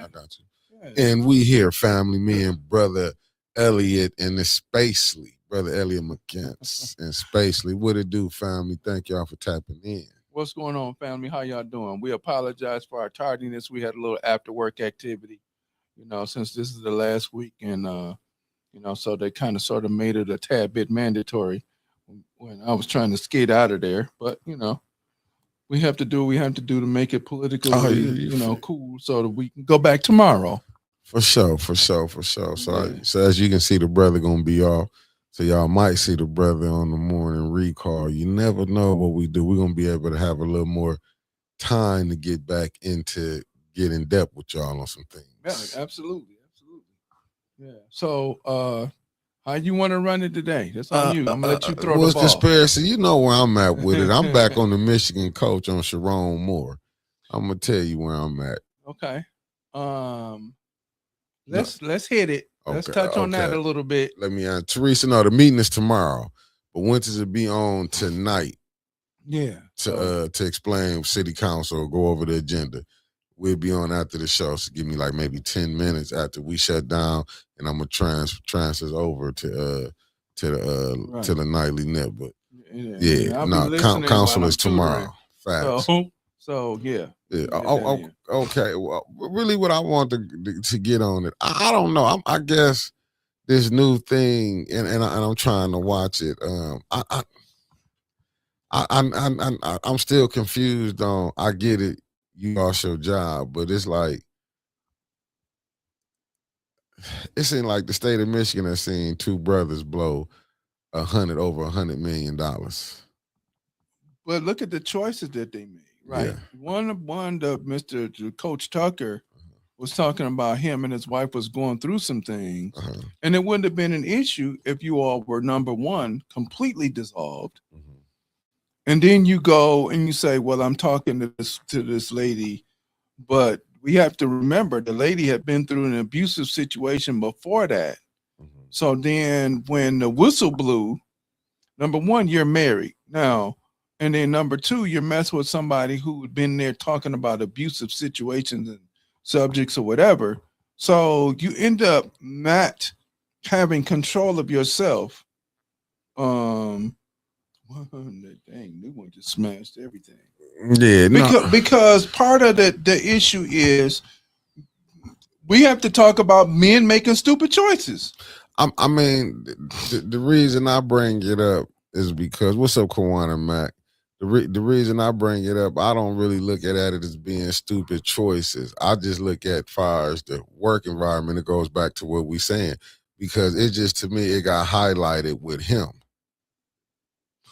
I got you. Yeah. And we here, family, me and brother Elliott and the Spacely, brother Elliott McKence and Spacely. What it do, family? Thank y'all for tapping in. What's going on, family? How y'all doing? We apologize for our tardiness. We had a little after work activity, since this is the last week, and so they kind of sort of made it a tad bit mandatory when I was trying to skate out of there. But we have to do what we have to do to make it politically, Oh, yeah, cool, so that we can go back tomorrow. for sure, for sure, for sure. Yeah. So as you can see, the brother gonna be off. So y'all might see the brother on the morning recall. You never know what we do. We're gonna be able to have a little more time to get back into get in depth with y'all on some things. Yeah, absolutely, absolutely. Yeah. So, how you want to run it today? That's on you. I'm gonna let you throw What's the ball. conspiracy? You know where I'm at with it. I'm back on the Michigan coach on Sharon Moore. I'm gonna tell you where I'm at. Okay. Let's hit it. Let's Okay, touch on that a little bit. Let me Teresa. No, the meeting is tomorrow, but Winters will be on tonight. Yeah. To explain city council, go over the agenda. We'll be on after the show. So give me like maybe 10 minutes after we shut down, and I'm gonna transfer over to the nightly net. But council is tomorrow. Facts. So yeah. Yeah. Okay. Well, really, what I want to get on it, I don't know. I guess this new thing, and I'm trying to watch it. I'm still confused on. I get it. You lost your job, but it's like it seemed like the state of Michigan has seen two brothers blow over $100 million. But look at the choices that they made. Right. Yeah. One of Mr. Coach Tucker was talking about him and his wife was going through some things, and it wouldn't have been an issue if you all were, number one, completely dissolved. And then you go and you say, well, I'm talking to this lady, but we have to remember the lady had been through an abusive situation before that. So then when the whistle blew, number one, you're married now. And then number two, you're messing with somebody who had been there talking about abusive situations and subjects or whatever. So you end up not having control of yourself. Dang, new one just smashed everything. Yeah, because part of the issue is we have to talk about men making stupid choices. I mean, the reason I bring it up is because what's up, Kawana Mac? The reason I bring it up, I don't really look at it as being stupid choices. I just look at far as the work environment. It goes back to what we saying because it just to me it got highlighted with him.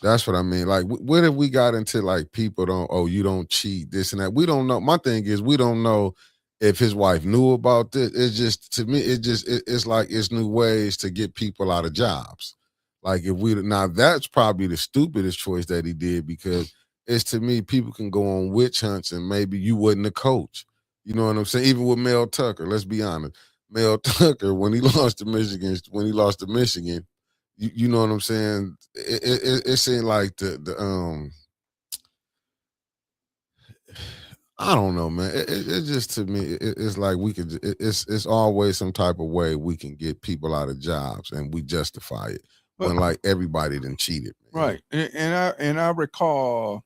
That's what I mean. Like, what if we got into like people you don't cheat, this and that? We don't know. My thing is we don't know if his wife knew about this. It's just to me, it's like it's new ways to get people out of jobs. Like that's probably the stupidest choice that he did because it's to me people can go on witch hunts and maybe you wasn't a coach. You know what I'm saying? Even with Mel Tucker, let's be honest. Mel Tucker when he lost to Michigan, you know what I'm saying? It seemed like the I don't know, man. It just to me, it's like we could. It's always some type of way we can get people out of jobs, and we justify it when like everybody done cheated. Man. Right, and I recall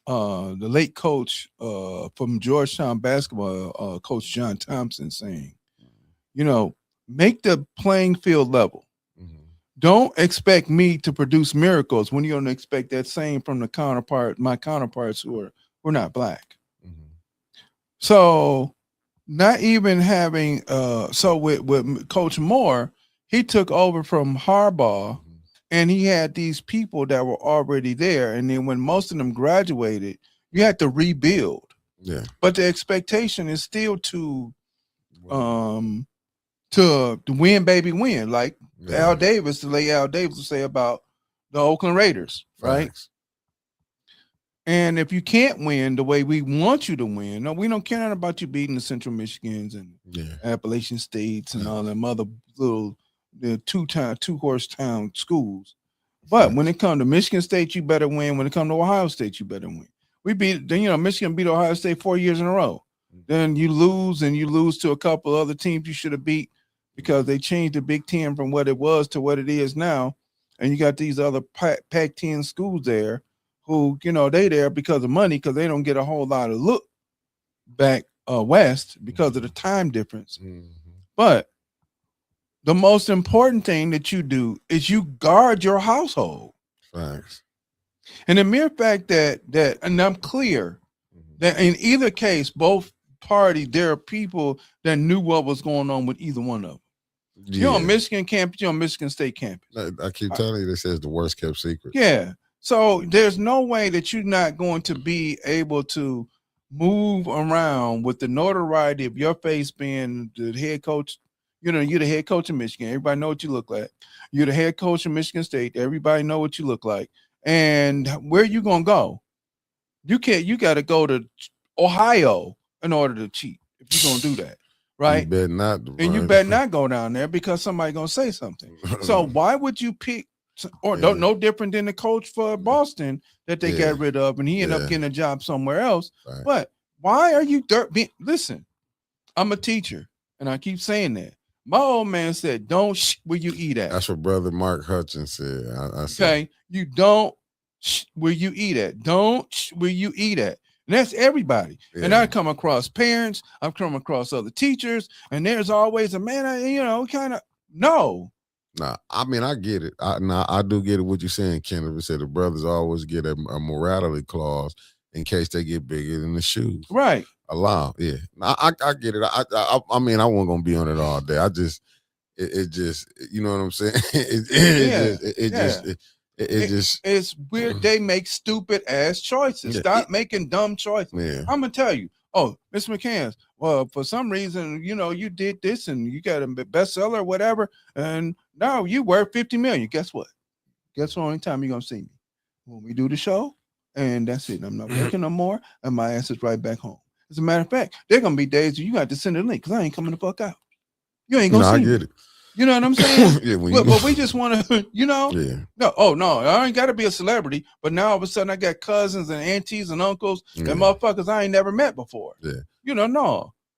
the late coach from Georgetown basketball, Coach John Thompson, saying, make the playing field level. Don't expect me to produce miracles when you don't expect that same from my counterparts who are not black. So not even having so with Coach Moore, he took over from Harbaugh and he had these people that were already there. And then when most of them graduated, you had to rebuild. Yeah. But the expectation is still to win, baby, win. Like the late Al Davis would say about the Oakland Raiders, right? Facts. And if you can't win the way we want you to win, no, we don't care about you beating the Central Michigans and Appalachian States and all them other little two-horse town schools. But when it comes to Michigan State, you better win. When it comes to Ohio State, you better win. We beat, Michigan beat Ohio State 4 years in a row. then you lose, and you lose to a couple other teams you should have beat because they changed the Big Ten from what it was to what it is now. And you got these other Pac-10 schools there who, they there because of money, because they don't get a whole lot of look back west because of the time difference. But the most important thing that you do is you guard your household. Thanks. And the mere fact that and I'm clear that in either case, both parties, there are people that knew what was going on with either one of them. Yeah. You're on Michigan campus, you're on Michigan State campus. I keep telling you, this is the worst kept secret. Yeah. So there's no way that you're not going to be able to move around with the notoriety of your face being the head coach. You're the head coach of Michigan. Everybody know what you look like. You're the head coach of Michigan State. Everybody know what you look like. And where you gonna go? You got to go to Ohio in order to cheat if you're gonna do that, right? You better not, and you better not go down there because somebody's gonna say something. So why would you pick? Or no different than the coach for Boston that they got rid of, and he ended up getting a job somewhere else. Right. But why are you listen? I'm a teacher, and I keep saying that. My old man said, "Don't where you eat at." That's what Brother Mark Hutchins said. I said, okay, you don't where you eat at. Don't where you eat at. And that's everybody. Yeah. And I come across parents. I've come across other teachers, and there's always a man. Kind of no. Nah, I mean, I get it. I do get it. What you're saying, Kenneth said the brothers always get a morality clause in case they get bigger than the shoes. Right. Allow, yeah. I get it. I mean, I wasn't gonna be on it all day. I just, it just, you know what I'm saying? It's weird. They make stupid ass choices. Stop making dumb choices. Yeah. I'm gonna tell you. Oh, Mr. McCann, well, for some reason, you did this and you got a bestseller or whatever, and now you worth $50 million. Guess what? Guess the only time you're gonna see me when we do the show, and that's it. I'm not working no more, and my ass is right back home. As a matter of fact, there are gonna be days you got to send a link because I ain't coming the fuck out. You ain't gonna see me. I get it. You know what I'm saying? Yeah, but we just want to, Yeah. No, I ain't got to be a celebrity, but now all of a sudden I got cousins and aunties and uncles and motherfuckers I ain't never met before. Yeah.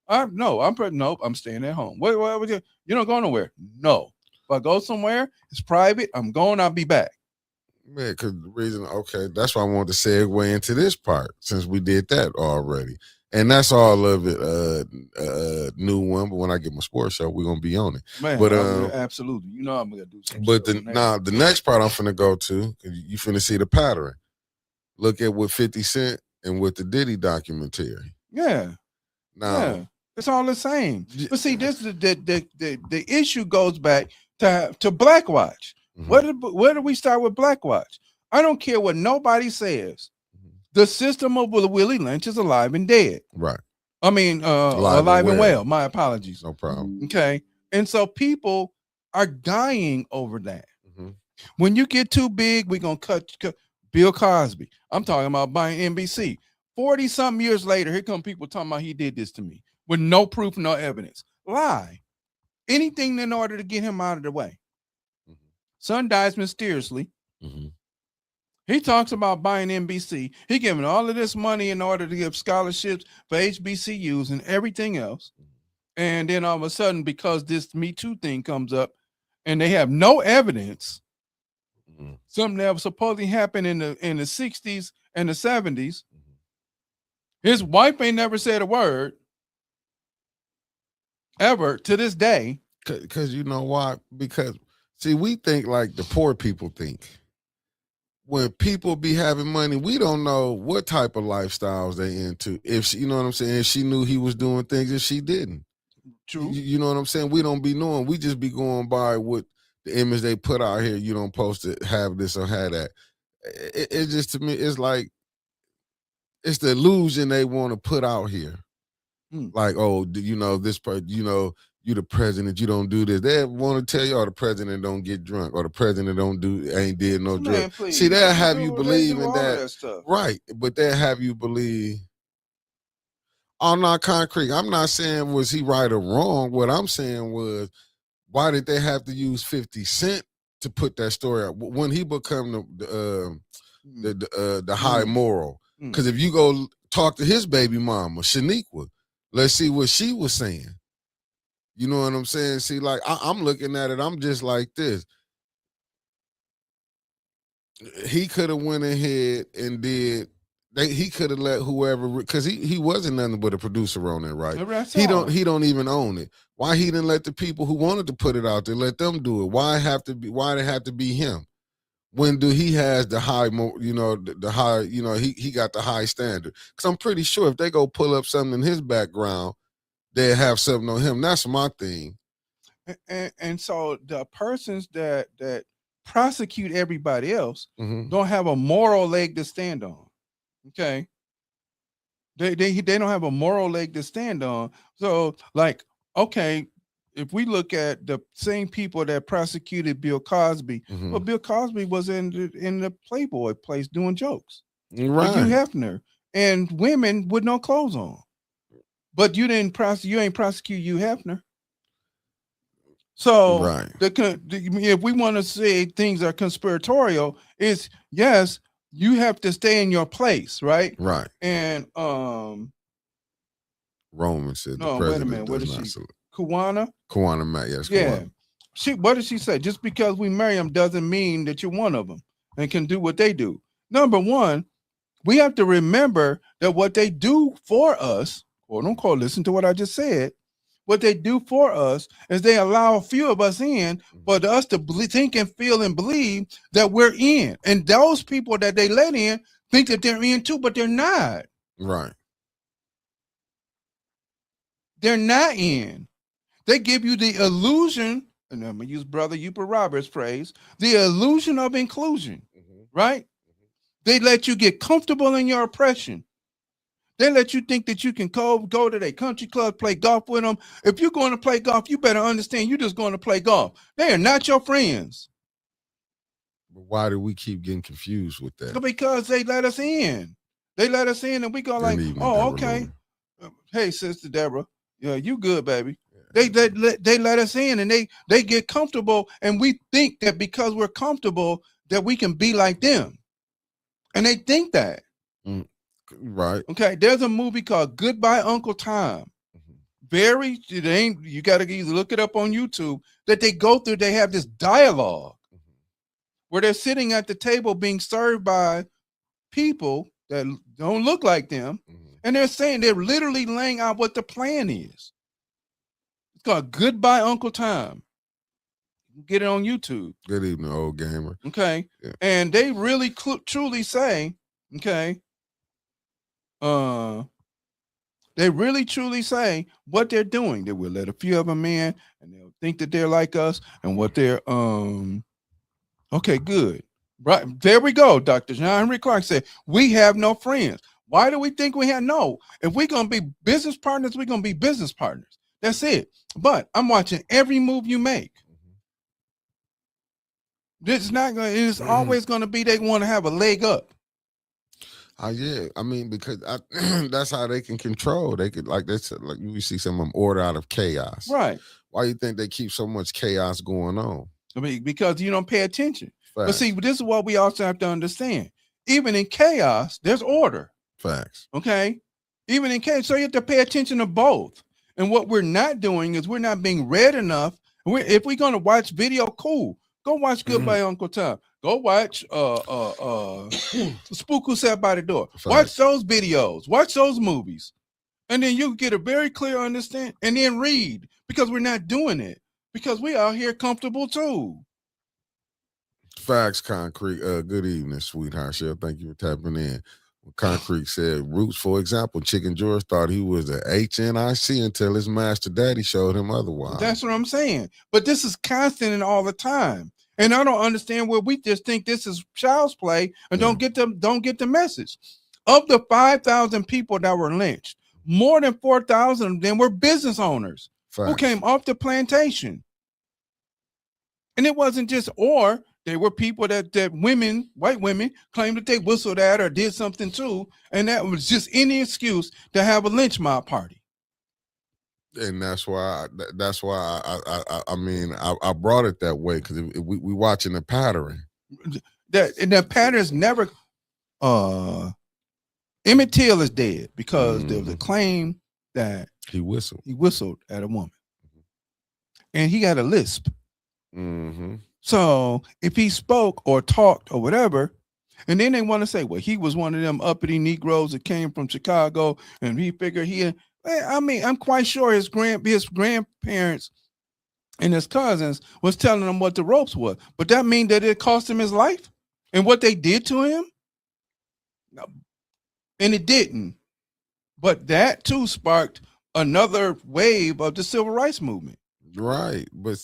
I'm staying at home. What you don't go nowhere. No. If I go somewhere, it's private. I'm going, I'll be back. Yeah, because the reason, that's why I wanted to segue into this part since we did that already. And that's all of it, new one. But when I get my sports show, we're gonna be on it. Man, but absolutely, I'm gonna do something. But the next part I'm finna go to, you finna see the pattern. Look at what 50 Cent and what the Diddy documentary. Yeah. Now it's all the same. But see, this is the issue goes back to Black Watch. Mm-hmm. Where do we start with Black Watch? I don't care what nobody says. The system of Willie Lynch is alive and dead. Right. I mean, alive and well. My apologies. No problem. Okay. And so people are dying over that. Mm-hmm. When you get too big, we're going to cut Bill Cosby. I'm talking about buying NBC. 40-something years later, here come people talking about he did this to me with no proof, no evidence. Lie. Anything in order to get him out of the way. Mm-hmm. Son dies mysteriously. Mm-hmm. He talks about buying NBC. He giving all of this money in order to give scholarships for HBCUs and everything else. And then all of a sudden, because this Me Too thing comes up and they have no evidence, something that was supposedly happened in the 60s and the 70s, his wife ain't never said a word ever to this day. Because you know why? Because, see, we think like the poor people think. When people be having money, we don't know what type of lifestyles they into. If she, you know what I'm saying, if she knew he was doing things, if she didn't. True. You know what I'm saying? We don't be knowing. We just be going by what the image they put out here. You don't supposed to have this or have that. It just, to me, it's like, it's the illusion they want to put out here. Like, oh, this part, you the president, you don't do this. They want to tell you, the president don't get drunk, or the president ain't did no drugs. See, they'll have you believe in that. Right, but they'll have you believe. I'm not concrete. I'm not saying was he right or wrong. What I'm saying was, why did they have to use 50 Cent to put that story out? When he become the high moral? Because if you go talk to his baby mama, Shaniqua, Let's see what she was saying. You know what I'm saying? See, like I'm looking at it, I'm just like this. He could have went ahead and did. He could have let whoever, because he wasn't nothing but a producer on it, right? He don't even own it. Why he didn't let the people who wanted to put it out there, let them do it? Why it have to be him? When he has the high, the high, he got the high standard. Because I'm pretty sure if they go pull up something in his background, they have something on him. That's my thing. And so the persons that prosecute everybody else don't have a moral leg to stand on. Okay. They don't have a moral leg to stand on. So, like, okay, if we look at the same people that prosecuted Bill Cosby, well, Bill Cosby was in the Playboy place doing jokes. Right. With Hugh Hefner and women with no clothes on. But you ain't prosecute Hugh Hefner. So right. If we want to say things are conspiratorial, it's yes, you have to stay in your place, right? Right. And Roman said no, the president wait a minute, what is she? Kawana Matt, yes. Yeah. Kawana. What did she say? Just because we marry them doesn't mean that you're one of them and can do what they do. Number one, we have to remember that what they do for us, quote unquote, listen to what I just said. What they do for us is they allow a few of us in, for us to think and feel and believe that we're in. And those people that they let in think that they're in too, but they're not. Right. They're not in. They give you the illusion, and I'm going to use Brother Uper Roberts' phrase, the illusion of inclusion, right? They let you get comfortable in your oppression. They let you think that you can go to their country club, play golf with them. If you're going to play golf, you better understand you're just going to play golf. They are not your friends. But why do we keep getting confused with that? Because they let us in. They let us in, and we go like, oh, okay. Hey, Sister Deborah, yeah, you good, baby. Yeah. They let us in, and they get comfortable, and we think that because we're comfortable that we can be like them, and they think that. Right. Okay. There's a movie called Goodbye Uncle Tom. You got to either look it up on YouTube, that they go through. They have this dialogue where they're sitting at the table being served by people that don't look like them. And they're literally laying out what the plan is. It's called Goodbye Uncle Tom. Get it on YouTube. Good evening, old gamer. Okay. Yeah. And they really truly say, okay, they really truly say what they're doing. They will let a few of them in, and they'll think that they're like us, and what they're okay, good. Right. There we go. Dr. John Henry Clark said, we have no friends. Why do we think we have no? If we're gonna be business partners, we're gonna be business partners. That's it. But I'm watching every move you make. It's always gonna be they want to have a leg up. Yeah, I mean, because that's how they can control. They could, like we see some of them order out of chaos. Right. Why do you think they keep so much chaos going on? I mean, because you don't pay attention. Facts. But see, this is what we also have to understand. Even in chaos, there's order. Facts. Okay. Even in chaos, so you have to pay attention to both. And what we're not doing is we're not being read enough. If we're going to watch video, cool. Go watch Goodbye Uncle Tom. Go watch Spook Who Sat by the Door. Facts. Watch those videos. Watch those movies. And then you get a very clear understanding. And then read. Because we're not doing it. Because we out here comfortable too. Facts, Concrete. Good evening, sweetheart. Shell, thank you for tapping in. Concrete said, Roots, for example, Chicken George thought he was a HNIC until his master daddy showed him otherwise. That's what I'm saying. But this is constant and all the time. And I don't understand where we just think this is child's play and don't get the message. Of the 5,000 people that were lynched, more than 4,000 of them were business owners. Facts. Who came off the plantation. And it wasn't just, or they were people that women, white women, claimed that they whistled at or did something too. And that was just any excuse to have a lynch mob party. And that's why I brought it that way, because we watching the pattern. The pattern's never, Emmett Till is dead because there was a claim that he whistled. he whistled at a woman, and he got a lisp. Mm-hmm. So if he spoke or talked or whatever, and then they want to say, well, he was one of them uppity Negroes that came from Chicago, and he figured I mean, I'm quite sure his grandparents and his cousins was telling him what the ropes were. But that mean that it cost him his life and what they did to him? No. And it didn't. But that too sparked another wave of the civil rights movement. Right, but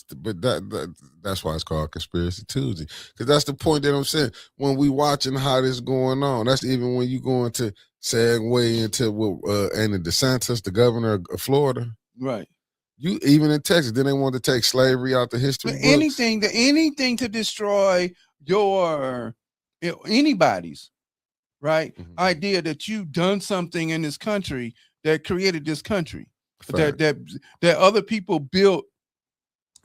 that's why it's called Conspiracy Tuesday, because that's the point that I'm saying. When we watching how this going on, that's even when you go into segue into Andy DeSantis, the governor of Florida, right? You even in Texas, then they want to take slavery out the history books. Anything to destroy your anybody's right idea that you've done something in this country that created this country, that other people built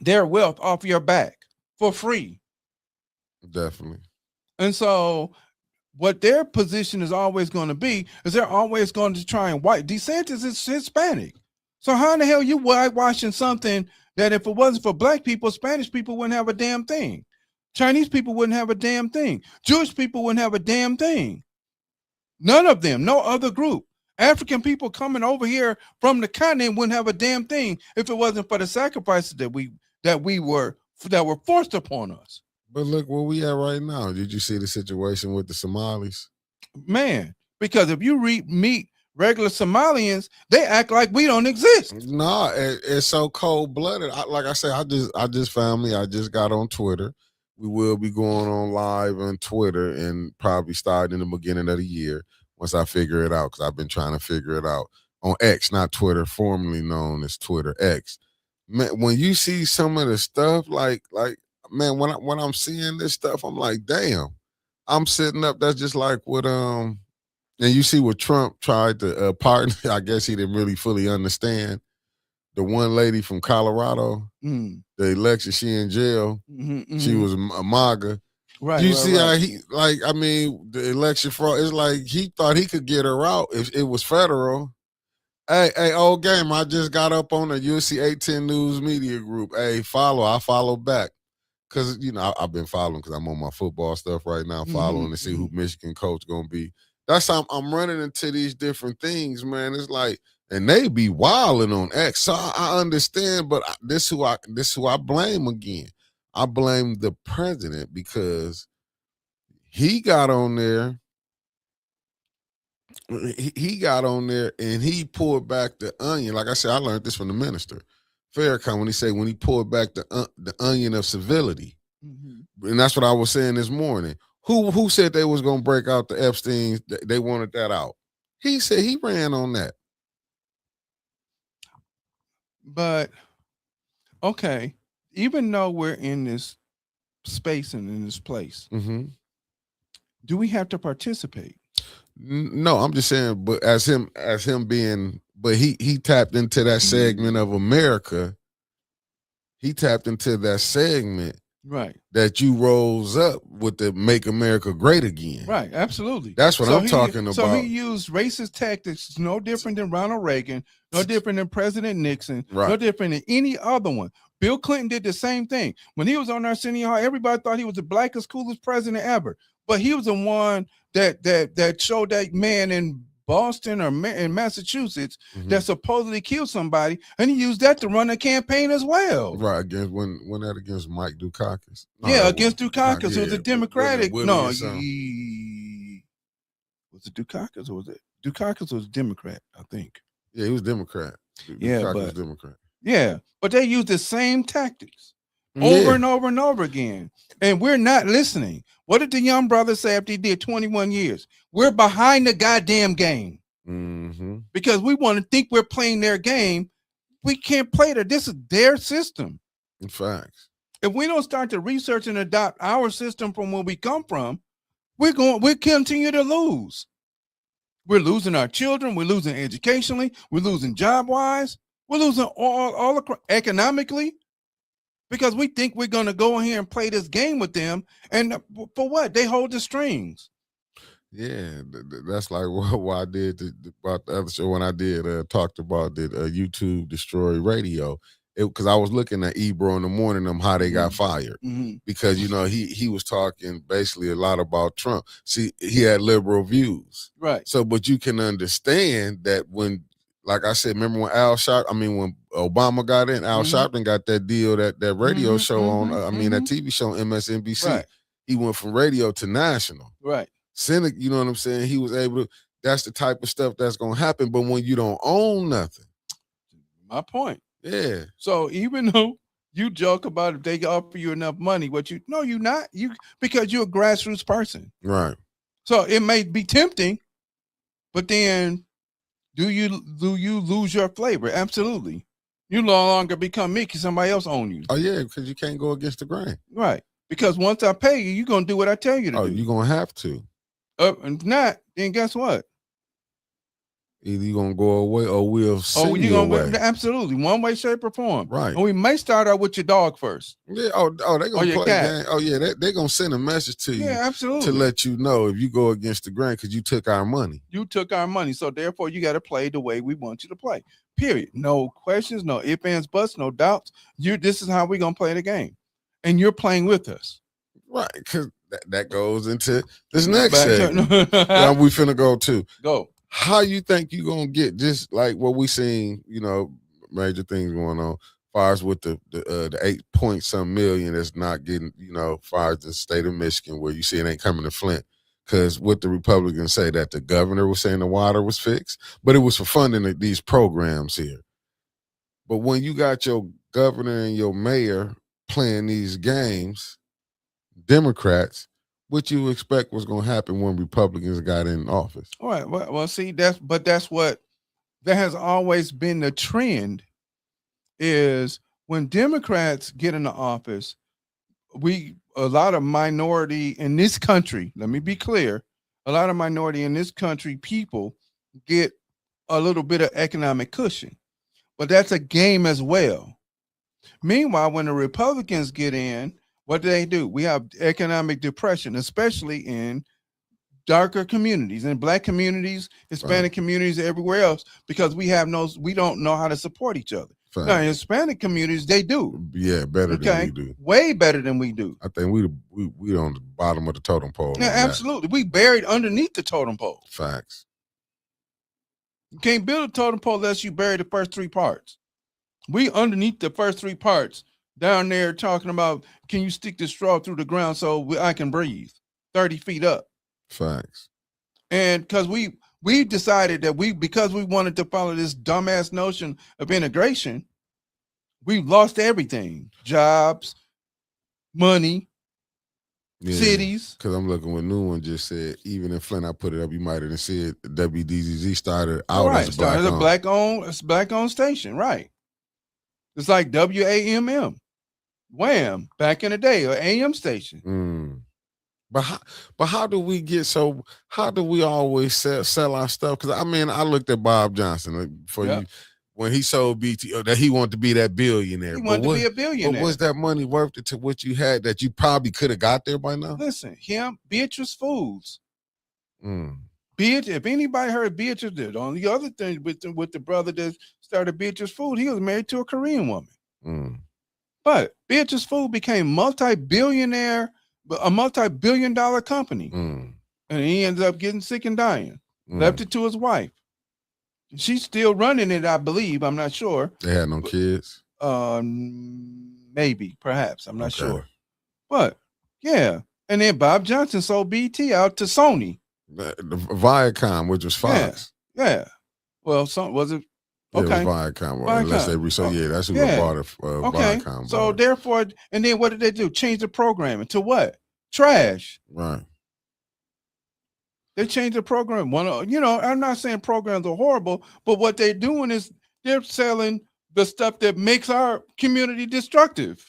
their wealth off your back for free. Definitely. And so what their position is always going to be is they're always going to try and white. DeSantis is Hispanic. So how in the hell you whitewashing something that if it wasn't for black people, Spanish people wouldn't have a damn thing. Chinese people wouldn't have a damn thing. Jewish people wouldn't have a damn thing. None of them, no other group. African people coming over here from the continent wouldn't have a damn thing if it wasn't for the sacrifices that were forced upon us. But look where we at right now. Did you see the situation with the Somalis? Man, because if you meet regular Somalians, they act like we don't exist. No, it's so cold-blooded. Like I said, I just family. I just got on Twitter. We will be going on live on Twitter and probably start in the beginning of the year once I figure it out, because I've been trying to figure it out on X, not Twitter, formerly known as Twitter X. Man, when you see some of the stuff, like man, when I'm seeing this stuff, I'm like, damn, I'm sitting up. That's just like what and you see what Trump tried to partner. I guess he didn't really fully understand. The one lady from Colorado, the election, she in jail. She was a MAGA. Right. You see how he, like, I mean, the election fraud, it's like he thought he could get her out if it was federal. Hey, old game, I just got up on the USC 810 News Media Group. Hey, I follow back. Because, you know, I've been following because I'm on my football stuff right now, following to see who Michigan coach going to be. That's how I'm running into these different things, man. It's like, and they be wilding on X. So I understand, but this who I blame again. I blame the president because he got on there. He got on there and he pulled back the onion. Like I said, I learned this from the minister, Farrakhan, when he pulled back the onion of civility. And that's what I was saying this morning. Who said they was going to break out the Epstein? They wanted that out. He said he ran on that. But, okay, even though we're in this space and in this place, do we have to participate? No, I'm just saying, but as him being, but he tapped into that segment of America. He tapped into that segment. Right. That you rose up with the Make America Great Again. Right, absolutely. That's what I'm talking about. So he used racist tactics, no different than Ronald Reagan, no different than President Nixon, no different than any other one. Bill Clinton did the same thing. When he was on Arsenio Hall, everybody thought he was the blackest, coolest president ever. But he was the one that showed that man in Boston or in Massachusetts that supposedly killed somebody, and he used that to run a campaign as well. Right, against Mike Dukakis. Against Dukakis, who was a Democratic. Was it Dukakis or was it? Dukakis was a Democrat, I think. Yeah, he was Democrat. Dukakis was Democrat. Yeah, but they used the same tactics over and over and over again. And we're not listening. What did the young brother say after he did 21 years? We're behind the goddamn game. Because we want to think we're playing their game. We can't play that. This is their system. In fact. If we don't start to research and adopt our system from where we come from, we'll continue to lose. We're losing our children. We're losing educationally. We're losing job-wise. We're losing all economically. Because we think we're going to go in here and play this game with them. And for what? They hold the strings. Yeah, that's like what I did about the other show when I did talked about the YouTube destroy radio. Because I was looking at Ebro in the morning, them how they got fired. Because he was talking basically a lot about Trump. See, he had liberal views, right? So, but you can understand that when, like I said, remember when when Obama got in, Al Sharpton got that deal, that radio show on, that TV show on MSNBC. Right. He went from radio to national. Right. Cynic, you know what I'm saying? He was able to, that's the type of stuff that's going to happen. But when you don't own nothing. My point. Yeah. So even though you joke about if they offer you enough money, you're not. Because you're a grassroots person. Right. So it may be tempting, but then do you lose your flavor? Absolutely. You no longer become me because somebody else owns you. Oh, yeah, because you can't go against the grain. Right. Because once I pay you, you're going to do what I tell you to do. Oh, you're going to have to. If not, then guess what? Either you're going to go away or we'll send you away. Absolutely. One way, shape, or form. Right. And we may start out with your dog first. Yeah. Oh, they're going to play game. Oh, yeah, they're going to send a message to you. Yeah, absolutely. To let you know if you go against the grain because you took our money. You took our money. So, therefore, you got to play the way we want you to play. Period. No questions, no ifs, ands, buts, no doubts. This is how we're going to play the game. And you're playing with us. Right, because that goes into this next segment. We finna go to. Go. How you think you gonna get just like what we seen, major things going on, far as with the 8-point-some million that's not getting, far as the state of Michigan, where you see it ain't coming to Flint. Because what the Republicans say that the governor was saying the water was fixed, but it was for funding these programs here. But when you got your governor and your mayor playing these games, Democrats, what you expect was going to happen when Republicans got in office? All right. Well, see, that has always been the trend is when Democrats get into office, a lot of minority in this country, let me be clear, a lot of minority in this country people get a little bit of economic cushion, but that's a game as well. Meanwhile, when the Republicans get in, what do? We have economic depression, especially in darker communities, in Black communities, Hispanic communities, everywhere else, because we don't know how to support each other. Fine. Now, in Hispanic communities, they do. Yeah, better than we do. Way better than we do. I think we on the bottom of the totem pole. Yeah, absolutely. We buried underneath the totem pole. Facts. You can't build a totem pole unless you bury the first three parts. We underneath the first three parts. Down there talking about, can you stick the straw through the ground so I can breathe 30 feet up? Facts. And because we decided that because we wanted to follow this dumbass notion of integration, we lost everything. Jobs, money, cities. Because I'm looking what New One just said. Even in Flint, I put it up. You might have said WDZZ started out as a black-owned station, right? It's like WAMM. Wham, back in the day, or AM station. But how do we get so? How do we always sell our stuff? Because I looked at Bob Johnson you when he sold BT that he wanted to be that billionaire. He wanted to be a billionaire. But was that money worth it to what you had that you probably could have got there by now? Listen, Beatrice Foods. If anybody heard Beatrice did on the other thing with the brother that started Beatrice Food, he was married to a Korean woman. But Beatrice Food became a multi-billion-dollar company. And he ended up getting sick and dying. Left it to his wife. She's still running it, I believe. I'm not sure. They had no kids? Maybe, perhaps. I'm not sure. But, yeah. And then Bob Johnson sold BT out to Sony. The Viacom, which was Fox. Yeah. Well, was it? Okay. Yeah, it was Viacom. Unless they that's who bought it. Viacom. So therefore, and then what did they do? Change the programming to what? Trash. Right. They changed the program. I'm not saying programs are horrible, but what they're doing is they're selling the stuff that makes our community destructive.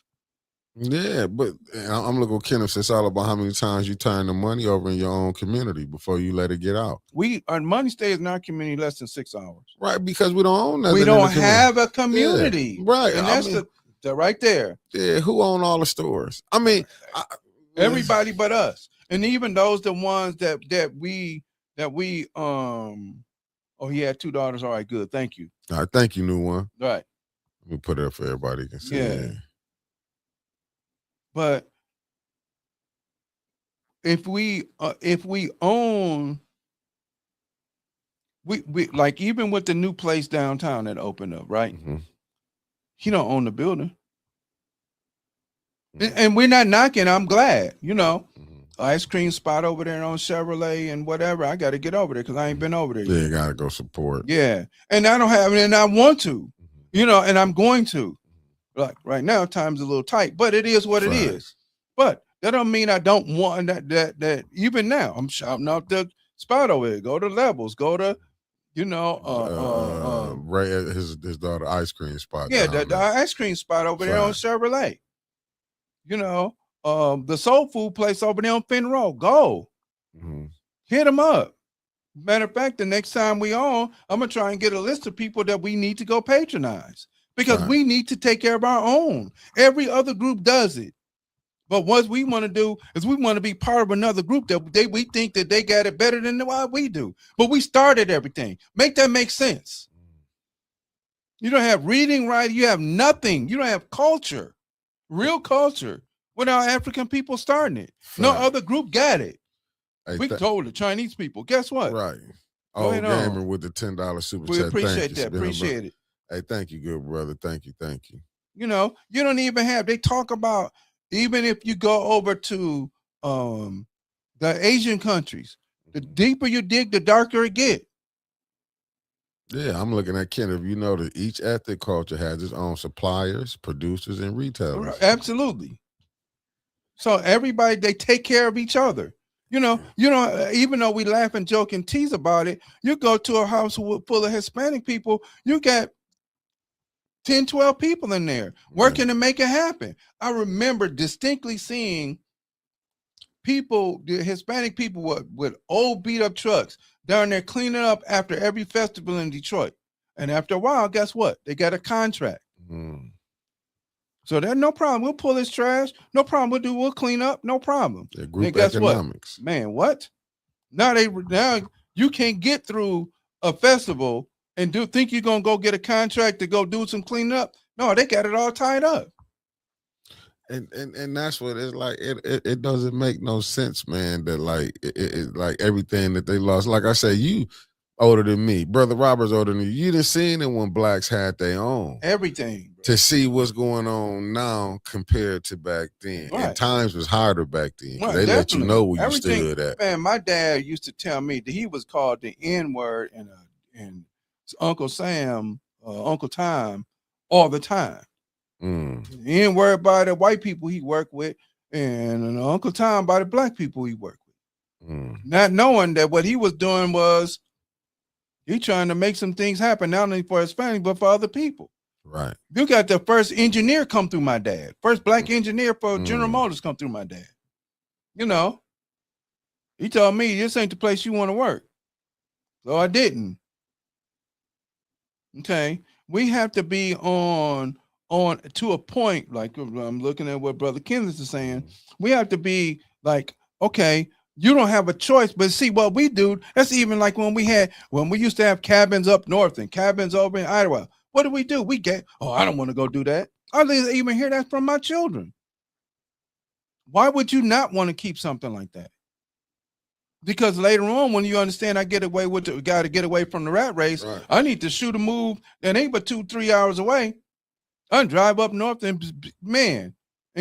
Yeah, but I'm looking at Kenneth. It's all about how many times you turn the money over in your own community before you let it get out. Our money stays in our community less than 6 hours. Right, because we don't own nothing. We don't have a community. Yeah, right. And that's the right there. Yeah, who own all the stores? Everybody but us. And even those the ones that oh, he had 2 daughters. All right, good. Thank you. All right, thank you, new one. Right. Let me put it up for everybody can see. Yeah. But if we own we like even with the new place downtown that opened up, right? Mm-hmm. He don't own the building. And we're not knocking. I'm glad, ice cream spot over there on Chevrolet and whatever. I got to get over there because I ain't been over there yet. Yeah, got to go support. Yeah. And I don't have it, and I want to, and I'm going to. Like right now, time's a little tight, but it is what it is. But that don't mean I don't want that even now. I'm shouting out the spot over there. Go to Levels. Go to, Ray, his daughter ice cream spot. Yeah, the ice cream spot over there on Chevrolet. The soul food place over there on Finn Road. Go. Hit them up. Matter of fact, the next time we on, I'm gonna try and get a list of people that we need to go patronize because we need to take care of our own. Every other group does it, but what we want to do is we want to be part of another group that we think that they got it better than what we do. But we started everything. Make that make sense. You don't have reading, writing. You have nothing. You don't have culture. Real culture without African people starting it. No other group got it. Hey, we told the Chinese people, guess what? Right. Oh, gamer with the $10 super chat. We appreciate that. Appreciate it. Hey, thank you, good brother. Thank you. You don't even have, they talk about, even if you go over to the Asian countries, the deeper you dig, the darker it get. Yeah, I'm looking at Ken. If you know that each ethnic culture has its own suppliers, producers, and retailers. Absolutely. So everybody, they take care of each other. Even though we laugh and joke and tease about it, you go to a house full of Hispanic people, you got 10, 12 people in there working to make it happen. I remember distinctly seeing people, the Hispanic people with old beat up trucks down there cleaning up after every festival in Detroit. And after a while, guess what? They got a contract. So there's no problem. We'll pull this trash. No problem. We'll clean up. No problem. Group economics. What? Man, what? Now you can't get through a festival and think you're gonna go get a contract to go do some cleaning up. No, they got it all tied up. And that's what it's like. It doesn't make no sense, man. That like everything that they lost. Like I say, you older than me, brother Robert's older than you. You done seen it when blacks had their own everything, bro. To see what's going on now compared to back then. Right. And times was harder back then. Right, they let you know where you stood at. Man, my dad used to tell me that he was called the N-word and Uncle Sam, Uncle Tom, all the time. He ain't worried about the white people he worked with, and Uncle Tom by the black people he worked with. Not knowing that what he was doing was he trying to make some things happen, not only for his family, but for other people. Right. You got the first engineer come through my dad. First black engineer for General Motors come through my dad. He told me, this ain't the place you want to work. So I didn't. Okay. We have to be on to a point, like I'm looking at what Brother Kenneth is saying. We have to be like, okay, you don't have a choice, but see what we do. That's even like when we used to have cabins up north and cabins over in Iowa. What do? We I don't want to go do that. I didn't even hear that from my children. Why would you not want to keep something like that? Because later on, when you understand, got to get away from the rat race. Right. I need to shoot a move that ain't but 2-3 hours away. I drive up north and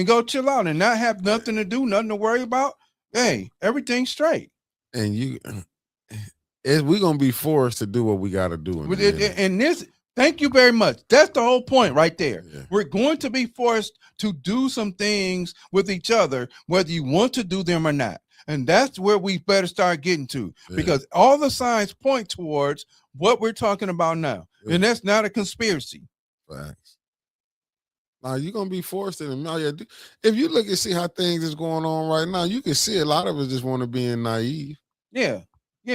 go chill out and not have nothing to do, nothing to worry about. Hey, everything's straight. And we're gonna be forced to do what we got to do. And this, thank you very much. That's the whole point right there. Yeah. We're going to be forced to do some things with each other, whether you want to do them or not. And that's where we better start getting to, because all the signs point towards what we're talking about now. Yeah. And that's not a conspiracy. Facts. Now you're gonna be forced to them. If you look and see how things is going on right now, you can see a lot of us just want to be naive. Yeah.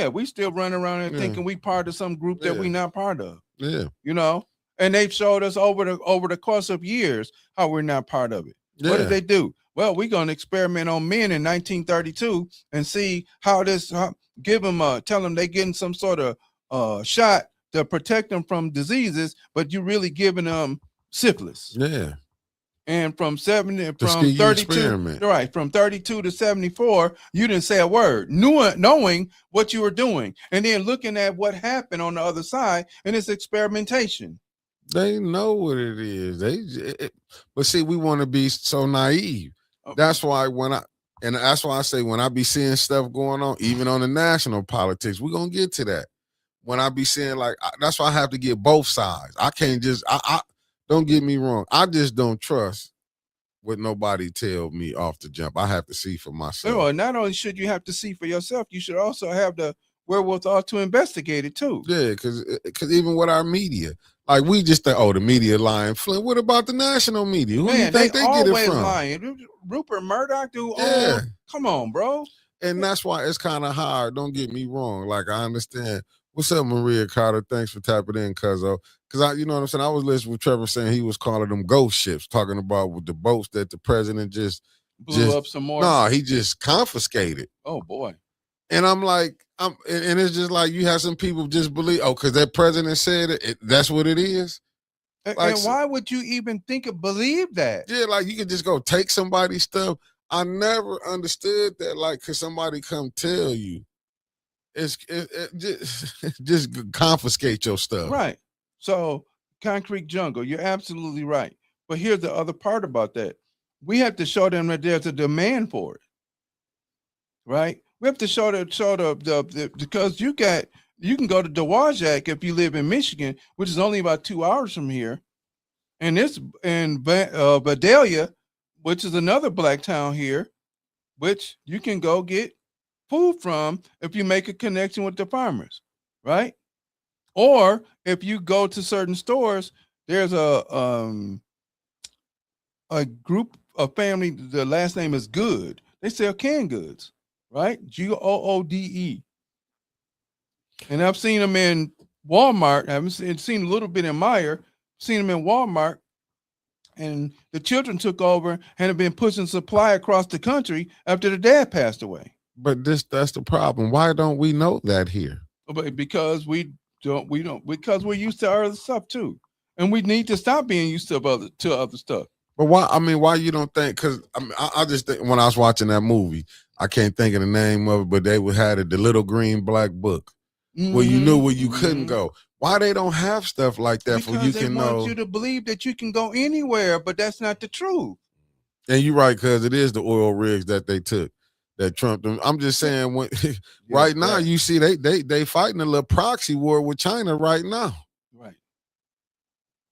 We still run around and thinking we part of some group that we not part of. Yeah. And they've showed us over the course of years how we're not part of it. Yeah. What did they do? well, we're going to experiment on men in 1932 and see how this, give them, tell them they're getting some sort of shot to protect them from diseases, but you're really giving them syphilis. Yeah. And from 32, experiment. right, from 32 to 74, you didn't say a word, knowing what you were doing, and then looking at what happened on the other side, and it's experimentation. They know what it is. But see, we want to be so naive. That's why that's why I say when I be seeing stuff going on, even on the national politics, we're gonna get to that. When I be seeing that's why I have to get both sides. I can't just I don't get me wrong. I just don't trust what nobody tell me off the jump. I have to see for myself. Well, not only should you have to see for yourself, you should also have the wherewithal to investigate it too. Yeah, because even with our media, like we just think, oh, the media lying. Flint, what about the national media? Who do you think they get it from? Lying. Rupert Murdoch, come on, bro. And that's why it's kind of hard. Don't get me wrong. Like I understand. What's up, Maria Carter? Thanks for tapping in, cuzzo. Because you know what I'm saying. I was listening with Trevor saying he was calling them ghost ships, talking about with the boats that the president just blew up some more. No, he just confiscated. Oh boy. And I'm like, and it's just like you have some people just believe, because that president said it, that's what it is. Like, and why would you even believe that? Yeah, like you could just go take somebody's stuff. I never understood that. Like, could somebody come tell you? Just confiscate your stuff. Right. So concrete jungle, you're absolutely right. But here's the other part about that. We have to show them that there's a demand for it. Right? We have to show the because you can go to Dowagiac if you live in Michigan, which is only about 2 hours from here. And it's in Vidalia, which is another black town here, which you can go get food from if you make a connection with the farmers, right? Or if you go to certain stores, there's a group of family, the last name is Good. They sell canned goods, right? Goode. And I've seen them in Walmart. I haven't seen a little bit in Meijer, seen them in Walmart. And the children took over and have been pushing supply across the country after the dad passed away. But that's the problem. Why don't we know that here? But because because we're used to other stuff too. And we need to stop being used to other stuff. But why you don't think? Because I just think when I was watching that movie, I can't think of the name of it, but they had the Little Green Black Book, where you knew where you couldn't go. Why they don't have stuff like that because for you can know? They want you to believe that you can go anywhere, but that's not the truth. And you're right, because it is the oil rigs that they took that trumped them. I'm just saying, right now you see they fighting a little proxy war with China right now. Right.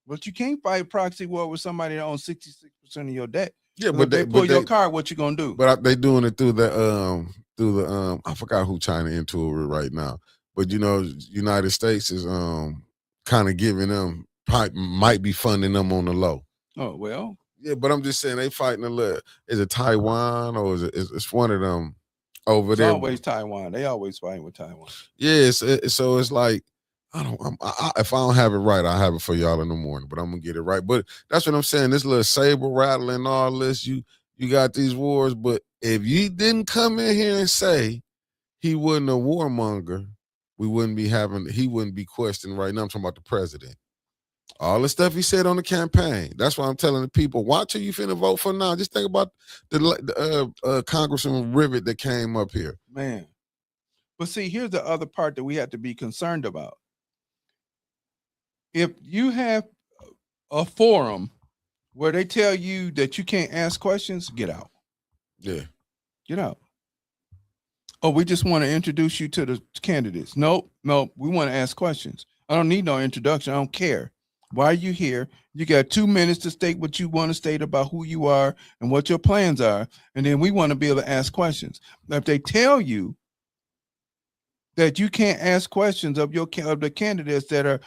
But you can't fight a proxy war with somebody that owns 66% of your debt. Yeah, but they pull your card. What you gonna do? But they doing it through the I forgot who China into it right now. But United States is kind of giving them, might be funding them on the low. Oh well. Yeah, but I'm just saying they fighting a little. Is it Taiwan or is it's one of them over there? It's always Taiwan. They always fighting with Taiwan. Yeah, so it's like if I don't have it right, I'll have it for y'all in the morning. But I'm gonna get it right. But that's what I'm saying. This little saber rattling, all this. You got these wars, but if you didn't come in here and say he wasn't a warmonger, he wouldn't be questioned right now. I'm talking about the president. All the stuff he said on the campaign. That's why I'm telling the people, watch who you finna vote for now. Just think about the Congressman Rivet that came up here. Man. But see, here's the other part that we have to be concerned about. If you have a forum where they tell you that you can't ask questions, get out. Yeah. Get out. Oh, we just want to introduce you to the candidates. Nope. We want to ask questions. I don't need no introduction. I don't care. Why are you here? You got 2 minutes to state what you want to state about who you are and what your plans are. And then we want to be able to ask questions. Now, if they tell you that you can't ask questions of the candidates that are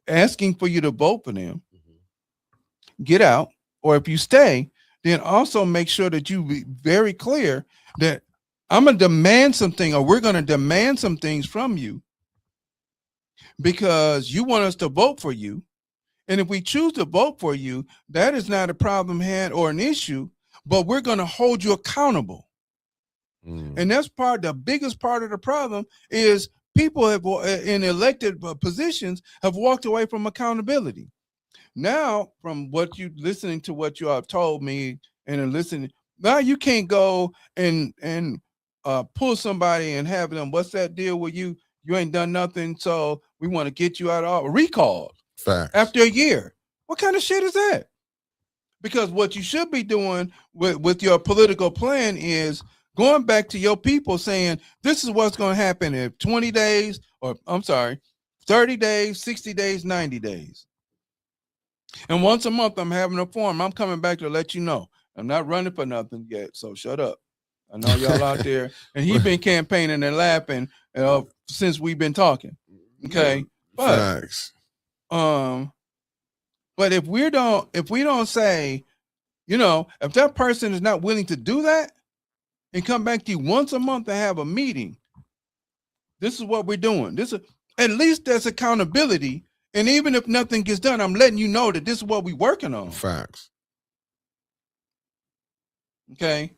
asking for you to vote for them, get out. Or if you stay, then also make sure that you be very clear that I'm going to demand something, or we're going to demand some things from you because you want us to vote for you. And if we choose to vote for you, that is not a problem had or an issue. but we're going to hold you accountable. Mm. And that's the biggest part of the problem is people have in elected positions have walked away from accountability. Now, from listening to what you have told me and listening, now you can't go and pull somebody and have them, what's that deal with you? You ain't done nothing, so we want to get you out of recalled. Facts. After a year. What kind of shit is that? Because what you should be doing with your political plan is going back to your people saying, this is what's going to happen in 20 days, or I'm sorry, 30 days, 60 days, 90 days. And once a month, I'm having a forum. I'm coming back to let you know. I'm not running for nothing yet, so shut up. I know y'all out there. And he's been campaigning and laughing since we've been talking. Okay? Facts. But if we don't say, if that person is not willing to do that and come back to you once a month and have a meeting, this is what we're doing. At least there's accountability. And even if nothing gets done, I'm letting you know that this is what we're working on. Facts. Okay.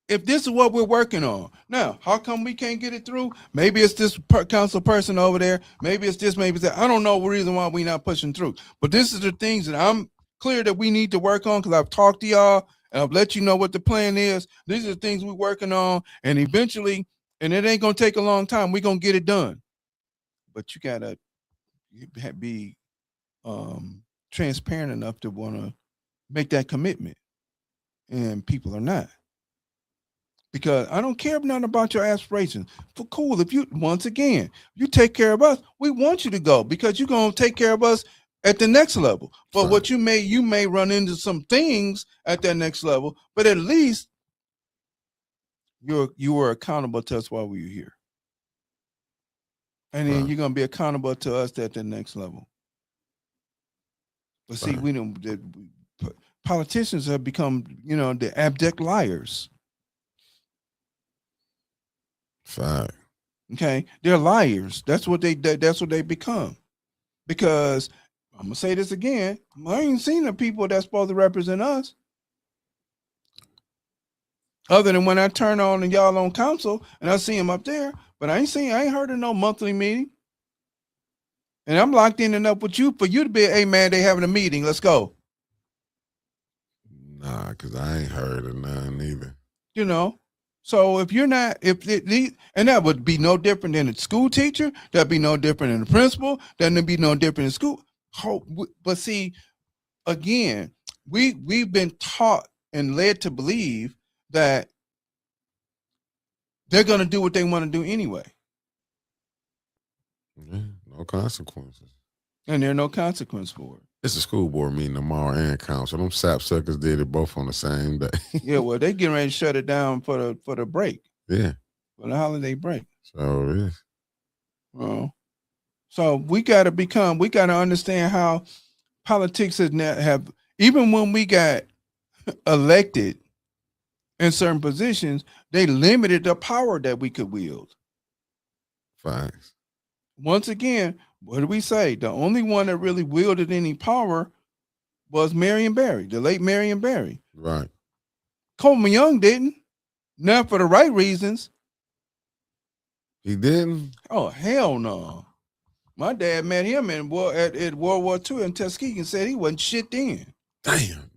If this is what we're working on. Now, how come we can't get it through? Maybe it's this council person over there. Maybe it's this, maybe it's that. I don't know the reason why we're not pushing through. But this is the things that I'm clear that we need to work on, because I've talked to y'all and I've let you know what the plan is. These are the things we're working on. And eventually, and it ain't going to take a long time, we're going to get it done. But you got to be transparent enough to want to make that commitment. And people are not. Because I don't care nothing about your aspirations. For cool, if you, once again, you take care of us, we want you to go, because you're going to take care of us at the next level. But Right. what you may run into some things at that next level, but at least you were accountable to us while we were here. And then Right. you're going to be accountable to us at the next level. But see, Right. we don't. Politicians have become, the abject liars. Fact. Okay, they're liars. That's what they become. Because I'm gonna say this again, I ain't seen the people that's supposed to represent us. Other than when I turn on and y'all on council and I see them up there, but I ain't heard of no monthly meeting. And I'm locked in enough with you for you to be, hey man, they having a meeting. Let's go. Nah, because I ain't heard of none either. So if you're not, and that would be no different than a school teacher, that'd be no different than a principal, that'd be no different in school. But see, again, we've been taught and led to believe that they're going to do what they want to do anyway. Yeah, no consequences. And there are no consequence for it. It's a school board meeting tomorrow and council. Them sapsuckers did it both on the same day. Yeah, well, they getting ready to shut it down for the break. Yeah. For the holiday break. So it is. Well, so we got to understand how politics have, even when we got elected in certain positions, they limited the power that we could wield. Facts. Once again, what do we say? The only one that really wielded any power was Marion Barry, the late Marion Barry. Right. Coleman Young didn't. Not for the right reasons. He didn't? Oh, hell no. My dad met him at World War II in Tuskegee and said he wasn't shit then. Damn, man.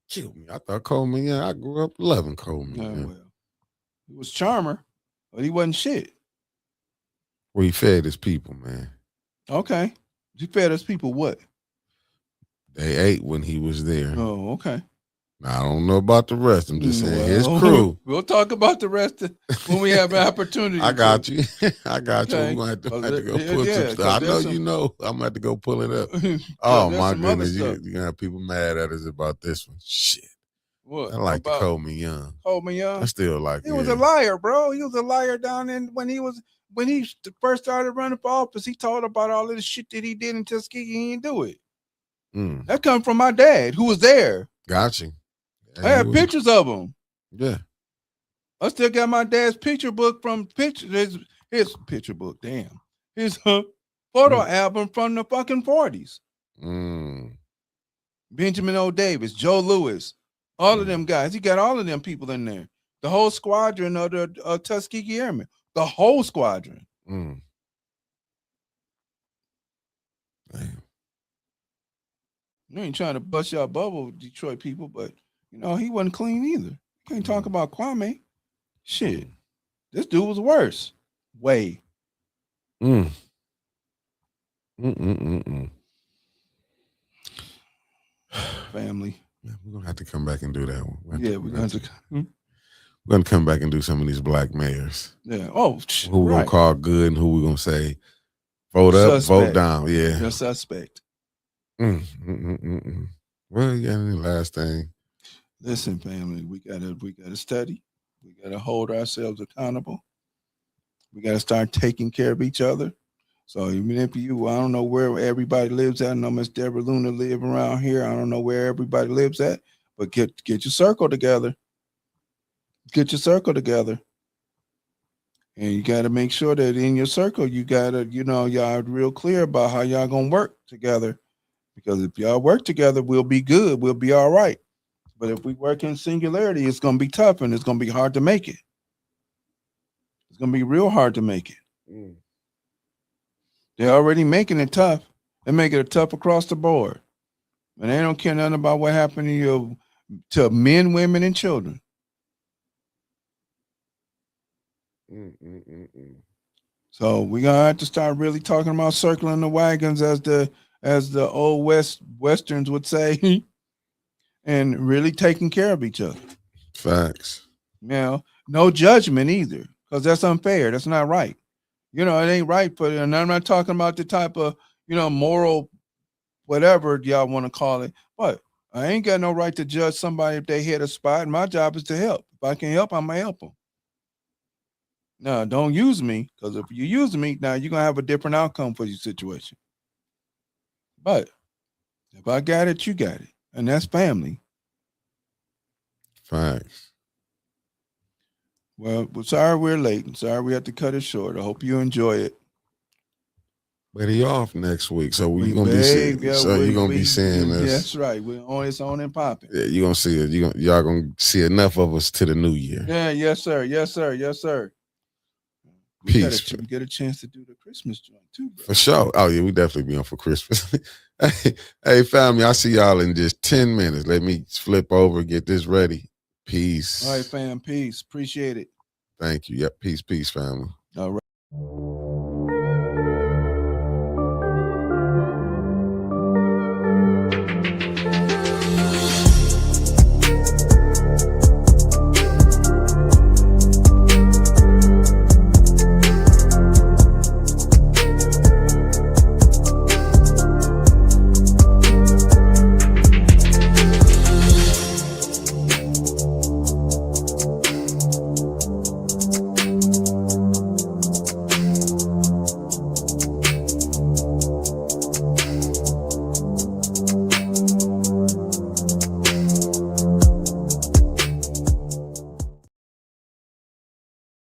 Killed me. I thought Coleman Young, I grew up loving Coleman Young. Well, he was charmer, but he wasn't shit. Well, he fed his people, man. Okay. He fed his people what? They ate when he was there. Oh, okay. Now, I don't know about the rest. I'm just saying his crew. We'll talk about the rest when we have an opportunity. I got you. I got Okay. you. We're going to have to go pull some stuff. I know you know. I'm going to have to go pull it up. Oh, my goodness. You're going to have people mad at us about this one. Shit. What? I like the Coleman Young. Coleman Young? I still like it. He was a liar, bro. He was a liar down in when he first started running for office. He told about all of the shit that he did in Tuskegee. He didn't do it. That come from my dad, who was there. Got you. I have pictures of him. Yeah. I still got my dad's picture book from his picture book. Damn. His photo album from the fucking 40s. Benjamin O. Davis, Joe Louis, All of them guys. He got all of them people in there. The whole squadron of the Tuskegee Airmen. The whole squadron. Damn. You ain't trying to bust your bubble, Detroit people, but he wasn't clean either. You can't talk about Kwame. Shit. This dude was worse. Way. Family. Yeah, we're gonna have to come back and do that one. We're gonna come back and do some of these black mayors. Yeah. Oh, who we gonna call good and who we gonna say vote up, vote down. Yeah. You're suspect. Well, you got any last thing? Listen, family, we gotta study. We gotta hold ourselves accountable. We gotta start taking care of each other. So even if I don't know where everybody lives at. I know Miss Deborah Luna live around here. I don't know where everybody lives at, but get your circle together. Get your circle together. And you got to make sure that in your circle, you got to, y'all real clear about how y'all going to work together. Because if y'all work together, we'll be good. We'll be all right. But if we work in singularity, it's going to be tough and it's going to be hard to make it. It's going to be real hard to make it. They're already making it tough. They're making it tough across the board. And they don't care nothing about what happened to men, women, and children. So we're gonna have to start really talking about circling the wagons, as the old Westerns would say, and really taking care of each other. Facts. No judgment either, because that's unfair. That's not right. It ain't right. And I'm not talking about the type of moral, whatever y'all want to call it. But I ain't got no right to judge somebody if they hit a spot. My job is to help. If I can help, I'm gonna help them. No, don't use me, because if you use me, now you're going to have a different outcome for your situation. But if I got it, you got it. And that's family. Facts. Well, sorry we're late. Sorry we have to cut it short. I hope you enjoy it. But he off next week, so you're gonna be seeing. You're gonna be seeing this. That's right. It's on and popping. Yeah, you're gonna see it. Y'all gonna see enough of us to the new year. Yeah, yes, sir. Yes, sir. Yes, sir. Peace. We get a chance to do the Christmas joint too, bro. For sure. Oh yeah, we definitely be on for Christmas. Hey, family, I'll see y'all in just 10 minutes. Let me flip over, get this ready. Peace. All right, fam. Peace. Appreciate it. Thank you. Yep. Peace, family. All right.